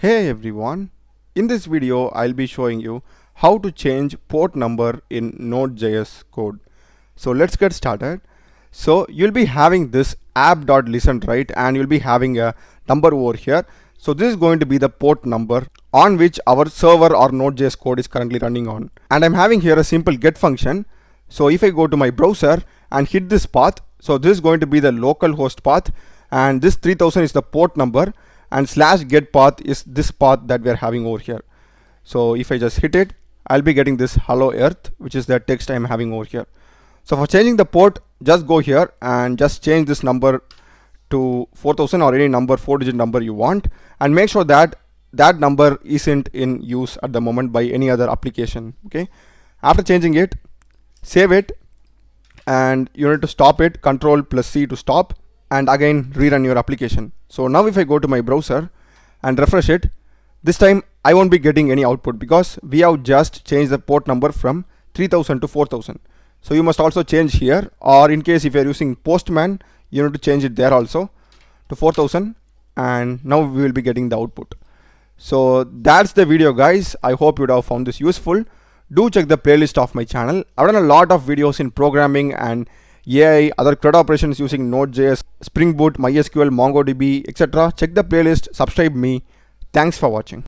Hey everyone, in this video I'll be showing you how to change port number in Node.js code. So let's get started. So you'll be having this app.listen, right, and you'll be having a number over here. So this is going to be the port number on which our server or Node.js code is currently running on. And I'm having here a simple get function. So if I go to my browser and hit this path, so this is going to be the local host path, and this 3000 is the port number, and /get path is this path that we are having over here. So if I just hit it, I'll be getting this hello earth, which is the text I'm having over here. So for changing the port, just go here and just change this number to 4000 or any number, 4-digit number you want, and make sure that that number isn't in use at the moment by any other application. Okay, after changing it, save it, and you need to stop it, Ctrl+C to stop, and again rerun your application. So now if I go to my browser and refresh it, this time I won't be getting any output because we have just changed the port number from 3000 to 4000. So you must also change here, or in case if you're using Postman, you need to change it there also to 4000, and now we will be getting the output. So that's the video, guys. I hope you would have found this useful. Do check the playlist of my channel. I've done a lot of videos in programming and AI, other CRUD operations using Node.js, Spring Boot, MySQL, MongoDB, etc. Check the playlist, subscribe me. Thanks for watching.